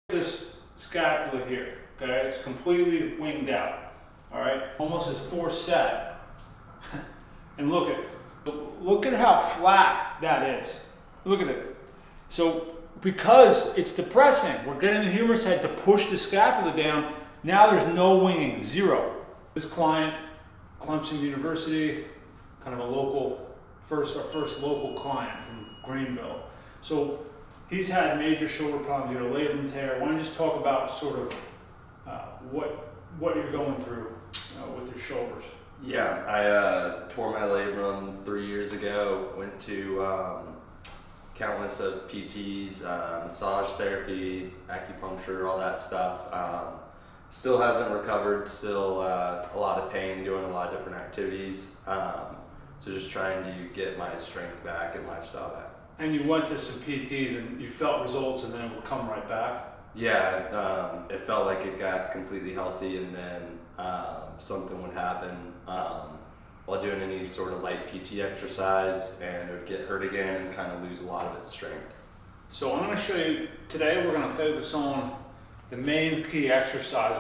This scapula here, okay? It's completely winged out, all right? Almost as force set. And look at how flat that is. Look at it. So because it's depressing, we're getting the humerus head to push the scapula down. Now there's no winging, zero. This client, Clemson University, kind of a local, our first local client from Greenville. So he's had major shoulder problems, you know, labrum tear. Why don't you just talk about sort of what you're going through with your shoulders? Yeah, I tore my labrum 3 years ago. Went to countless of PTs, massage therapy, acupuncture, all that stuff. Still hasn't recovered. Still a lot of pain, doing a lot of different activities. So just trying to get my strength back and lifestyle back. And you went to some PTs and you felt results, and then it would come right back? Yeah, it felt like it got completely healthy, and then something would happen while doing any sort of light PT exercise, and it would get hurt again and kind of lose a lot of its strength. So I'm going to show you, today we're going to focus on the main key exercise,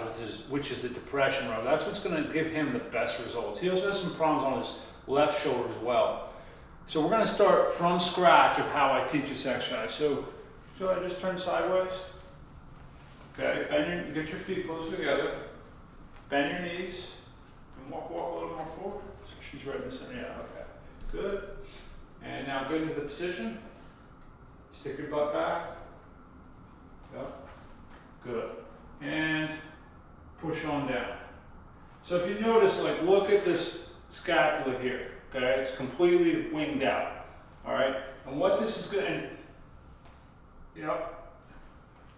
which is the depression row. That's what's going to give him the best results. He also has some problems on his left shoulder as well. So we're going to start from scratch of how I teach this exercise. So I just turn sideways. Okay, get your feet closer together. Bend your knees and walk a little more forward. So she's right in the center. Yeah, okay. Good. And now get into the position. Stick your butt back. Yep. Good. And push on down. So if you notice, like, look at this scapula here. Okay, it's completely winged out. All right, and what this is going to,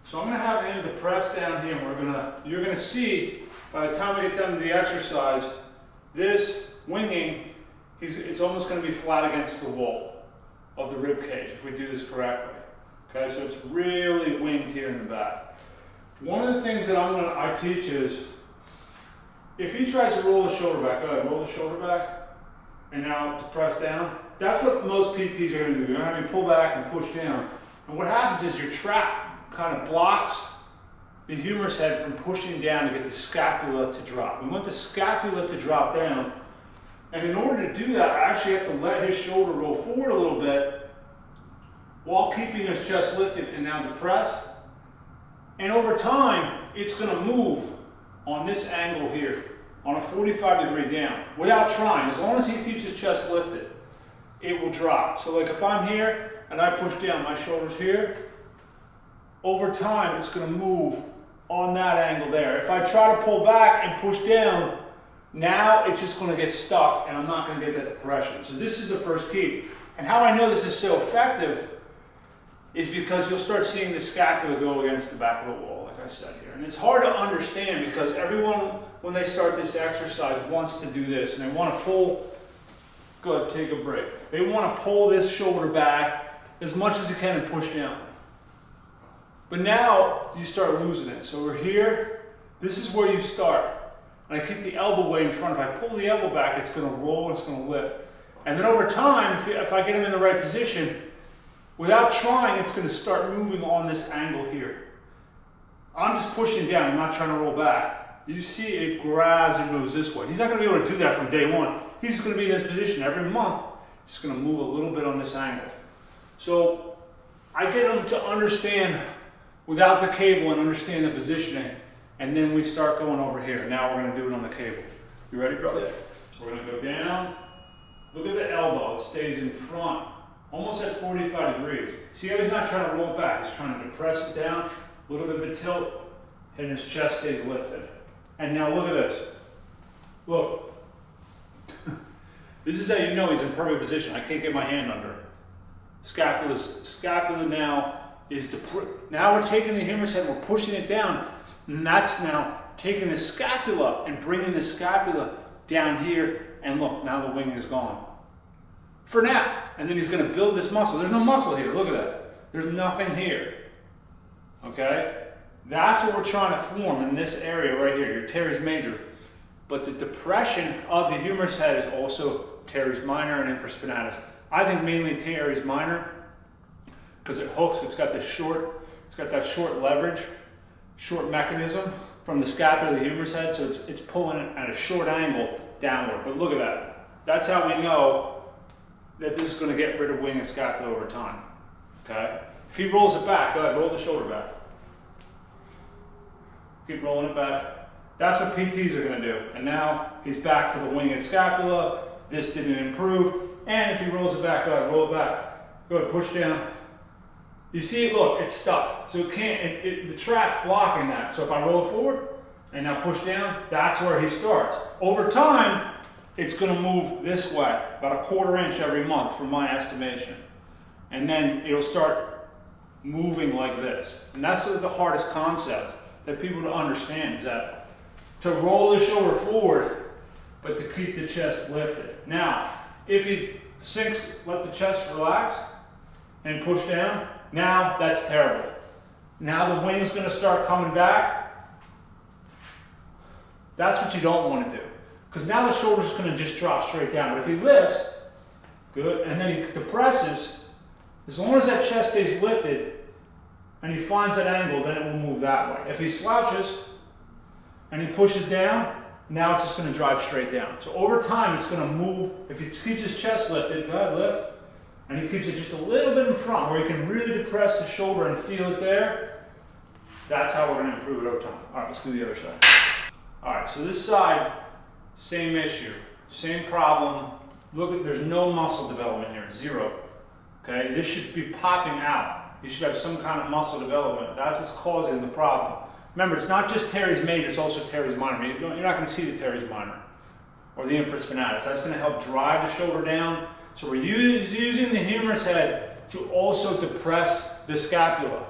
so I'm going to have him depress down here. And you're going to see by the time we get done with the exercise, this winging, it's almost going to be flat against the wall of the rib cage if we do this correctly. Okay, so it's really winged here in the back. One of the things that I teach is, if he tries to roll the shoulder back, go ahead, roll the shoulder back. And now to press down. That's what most PTs are going to do. They're going to have you pull back and push down. And what happens is your trap kind of blocks the humerus head from pushing down to get the scapula to drop. We want the scapula to drop down. And in order to do that, I actually have to let his shoulder roll forward a little bit while keeping his chest lifted and now depressed. And over time, it's going to move on this angle here, on a 45-degree down, without trying. As long as he keeps his chest lifted, it will drop. So like if I'm here and I push down, my shoulder's here, over time it's going to move on that angle there. If I try to pull back and push down, now it's just going to get stuck and I'm not going to get that depression. So this is the first key. And how I know this is so effective is because you'll start seeing the scapula go against the back of the wall, like I said here. And it's hard to understand because everyone, when they start this exercise, wants to do this. And they want to pull, good, take a break. They want to pull this shoulder back as much as you can and push down. But now you start losing it. So we're here, this is where you start. And I keep the elbow way in front. If I pull the elbow back, it's going to roll and it's going to lift. And then over time, if I get him in the right position, without trying, it's going to start moving on this angle here. I'm just pushing down, I'm not trying to roll back. You see it grabs and moves this way. He's not going to be able to do that from day one. He's just going to be in this position every month. It's going to move a little bit on this angle. So I get him to understand without the cable and understand the positioning. And then we start going over here. Now we're going to do it on the cable. You ready, brother? Yeah. So we're going to go down. Look at the elbow. It stays in front, almost at 45 degrees. See how he's not trying to roll it back. He's trying to depress it down, a little bit of a tilt, and his chest stays lifted. And now look at this. Look. This is how you know he's in perfect position. I can't get my hand under. Scapula now is now we're taking the humerus head, we're pushing it down, and that's now taking the scapula and bringing the scapula down here. And look, now the wing is gone. For now. And then he's going to build this muscle. There's no muscle here. Look at that. There's nothing here. Okay? That's what we're trying to form in this area right here, your teres major. But the depression of the humerus head is also teres minor and infraspinatus. I think mainly teres minor because it hooks. It's got that short leverage. short mechanism from the scapula to the humerus head, so it's pulling it at a short angle downward. But look at that. That's how we know that this is going to get rid of wing and scapula over time. Okay? If he rolls it back, go ahead, roll the shoulder back. Keep rolling it back. That's what PTs are going to do. And now he's back to the wing and scapula. This didn't improve. And if he rolls it back, go ahead, roll it back. Go ahead, push down. You see it, look, it's stuck. So it can't, the trap's blocking that. So if I roll it forward and now push down, that's where he starts. Over time, it's going to move this way, about 1/4 inch every month from my estimation. And then it'll start moving like this. And that's the hardest concept that people don't understand, is that to roll the shoulder forward, but to keep the chest lifted. Now, if he sinks, let the chest relax and push down, now that's terrible. Now the wing's going to start coming back. That's what you don't want to do. Because now the shoulder's going to just drop straight down. But if he lifts, good, and then he depresses, as long as that chest stays lifted and he finds that angle, then it will move that way. If he slouches and he pushes down, now it's just going to drive straight down. So over time, it's going to move. If he keeps his chest lifted, go ahead, lift, and he keeps it just a little bit in front where he can really depress the shoulder and feel it there, that's how we're going to improve it over time. All right, let's do the other side. All right, so this side, same issue, same problem. Look at, there's no muscle development here, 0. Okay, this should be popping out. You should have some kind of muscle development. That's what's causing the problem. Remember, it's not just teres major, it's also teres minor. You're not going to see the teres minor or the infraspinatus. That's going to help drive the shoulder down. So we're using the humerus head to also depress the scapula.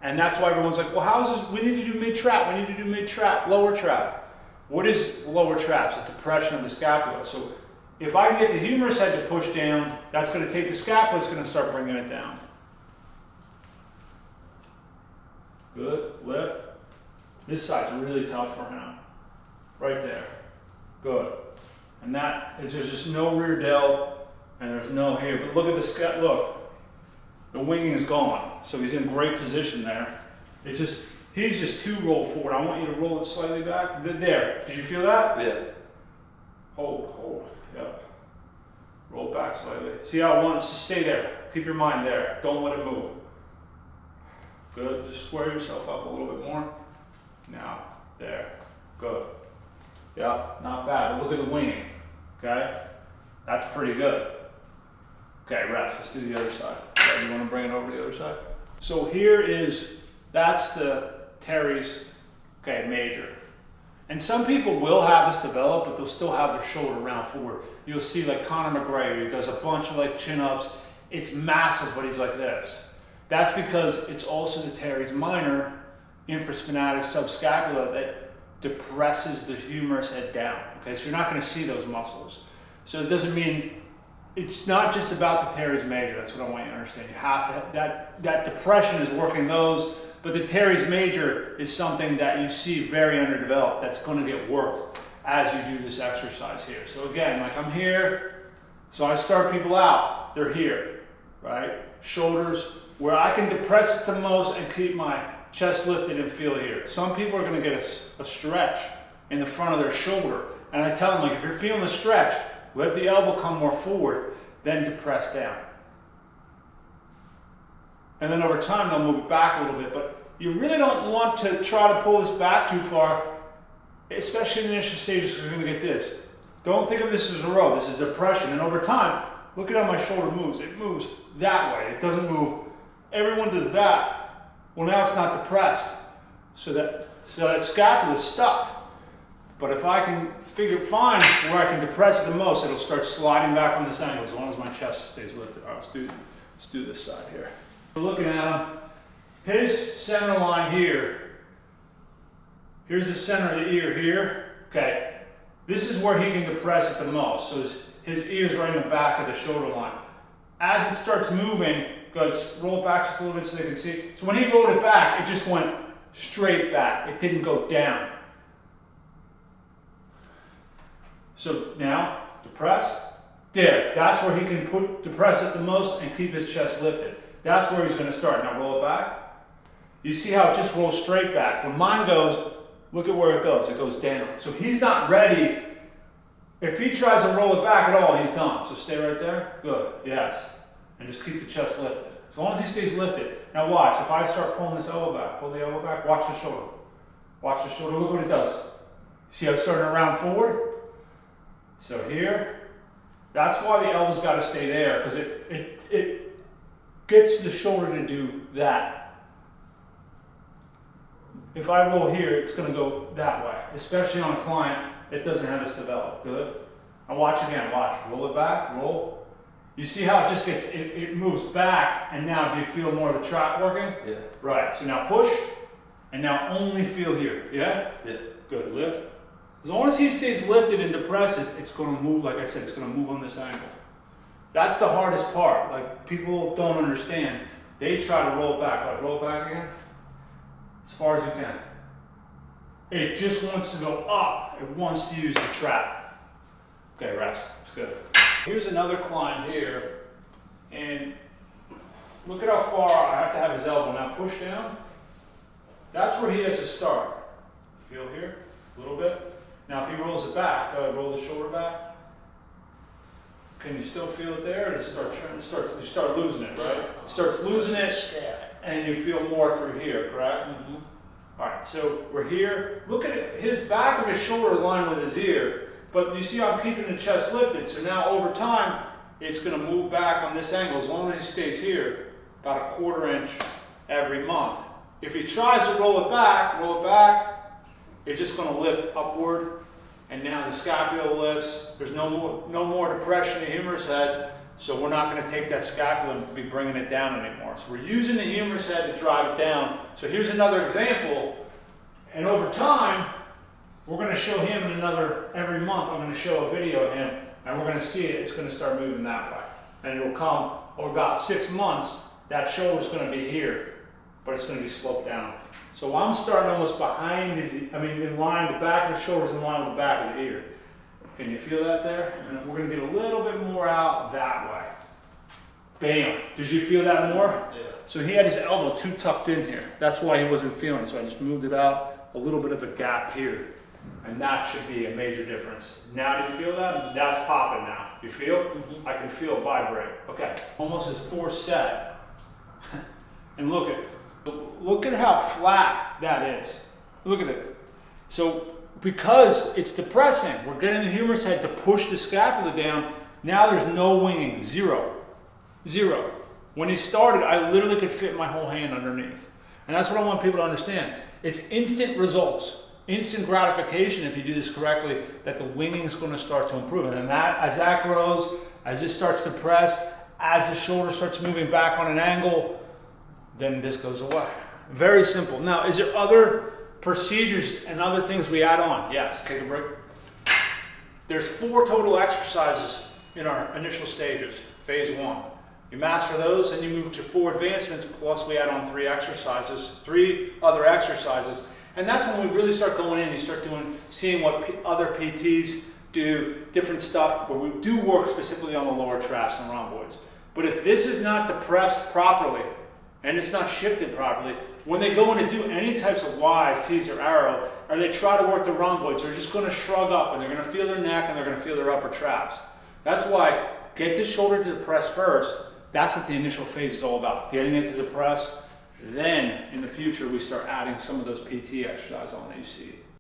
And that's why everyone's like, well, how's this? We need to do mid-trap. We need to do mid-trap, lower trap. What is lower traps? It's depression of the scapula. So if I can get the humerus head to push down, that's going to take the scapula, it's going to start bringing it down. Good, lift. This side's really tough for him. Right there. Good. And that is, there's just no rear delt and there's no here. But look at the look. The winging is gone. So he's in great position there. It's just, he's just too rolled forward. I want you to roll it slightly back. There. Did you feel that? Yeah. Hold. Yep. Roll back slightly. See how I want it to stay there. Keep your mind there. Don't let it move. Good. Just square yourself up a little bit more. Now, there. Good. Yep, not bad. But look at the winging. Okay? That's pretty good. Okay, rest. Let's do the other side. Okay, you want to bring it over to the other side? So here is, that's the teres, okay, major. And some people will have this develop, but they'll still have their shoulder round forward. You'll see like Conor McGregor, he does a bunch of like chin-ups. It's massive, but he's like this. That's because it's also the teres minor, infraspinatus, subscapula, that depresses the humerus head down. Okay, so you're not going to see those muscles. So it doesn't mean, it's not just about the teres major. That's what I want you to understand. You have to have, that depression is working those, but the teres major is something that you see very underdeveloped. That's going to get worked as you do this exercise here. So again, like I'm here, so I start people out. They're here, right? Shoulders, where I can depress it the most and keep my chest lifted and feel here. Some people are going to get a stretch in the front of their shoulder. And I tell them, like, if you're feeling the stretch, let the elbow come more forward, then depress down. And then over time, they'll move back a little bit. But you really don't want to try to pull this back too far, especially in the initial stages, because you're going to get this. Don't think of this as a row. This is depression. And over time, look at how my shoulder moves. It moves that way. It doesn't move. Everyone does that. Well, now it's not depressed. So that scapula is stuck. But if I can find where I can depress it the most, it'll start sliding back on this angle as long as my chest stays lifted. All right, let's do this side here. We're looking at him. His center line here. Here's the center of the ear here. Okay, this is where he can depress it the most. So his ear's right in the back of the shoulder line. As it starts moving, go roll it back just a little bit so they can see. So when he rolled it back, it just went straight back. It didn't go down. So now, depress. There, that's where he can depress it the most and keep his chest lifted. That's where he's going to start. Now roll it back. You see how it just rolls straight back. When mine goes, look at where it goes. It goes down. So he's not ready. If he tries to roll it back at all, he's done. So stay right there. Good. Yes. And just keep the chest lifted. As long as he stays lifted. Now watch. If I start pulling this elbow back, pull the elbow back, watch the shoulder. Watch the shoulder. Look what it does. See how it's starting to round forward? So here. That's why the elbow's got to stay there, because it gets the shoulder to do that. If I roll here, it's going to go that way, especially on a client that doesn't have this developed. Good. Now watch again. Watch. Roll it back. Roll. You see how it just gets, it moves back, and now do you feel more of the trap working? Yeah. Right. So now push, and now only feel here. Yeah? Yeah. Good. Lift. As long as he stays lifted and depresses, it's going to move, like I said, it's going to move on this angle. That's the hardest part. Like, people don't understand. They try to roll it back. Like, roll it back again. As far as you can. It just wants to go up. It wants to use the trap. Okay, rest. It's good. Here's another client here. And look at how far I have to have his elbow. Now push down. That's where he has to start. Feel here? A little bit. Now if he rolls it back, roll the shoulder back. Can you still feel it there? Or does you start losing it, right? It starts losing it, and you feel more through here, correct? Mm-hmm. All right, so we're here. Look at it. His back of his shoulder aligned with his ear, but you see how I'm keeping the chest lifted. So now over time, it's going to move back on this angle as long as he stays here, about 1/4 inch every month. If he tries to roll it back, it's just going to lift upward, and now the scapula lifts. There's no more depression in the humerus head, so we're not going to take that scapula and be bringing it down anymore. So we're using the humerus head to drive it down. So here's another example, and over time, we're going to show him every month I'm going to show a video of him, and we're going to see it. It's going to start moving that way, and it will come over about 6 months. That shoulder's going to be here, but it's going to be sloped down. So I'm starting almost behind in line, the back of the shoulder's in line with the back of the ear. Can you feel that there? And we're going to get a little bit more out that way. Bam. Did you feel that more? Yeah. So he had his elbow too tucked in here. That's why he wasn't feeling it. So I just moved it out, a little bit of a gap here. And that should be a major difference. Now do you feel that? That's popping now. You feel? Mm-hmm. I can feel it vibrate. Okay. Almost his fourth set. And look at how flat that is. Look at it. So because it's depressing, we're getting the humerus head to push the scapula down. Now there's no winging. Zero. When he started, I literally could fit my whole hand underneath. And that's what I want people to understand. It's instant results, instant gratification if you do this correctly, that the winging is going to start to improve. And that, as that grows, as this starts to press, as the shoulder starts moving back on an angle, then this goes away. Very simple. Now, is there other procedures and other things we add on? Yes. Take a break. There's 4 total exercises in our initial stages, phase 1. You master those, and you move to 4 advancements, plus we add on 3 other exercises. And that's when we really start going in. You start seeing what other PTs do, different stuff, where we do work specifically on the lower traps and rhomboids. But if this is not depressed properly, and it's not shifted properly, when they go in to do any types of Ys, Ts, or arrow, or they try to work the rhomboids, they're just going to shrug up, and they're going to feel their neck, and they're going to feel their upper traps. That's why get the shoulder to depress first. That's what the initial phase is all about, getting it to depress. Then, in the future, we start adding some of those PT exercises on that you see.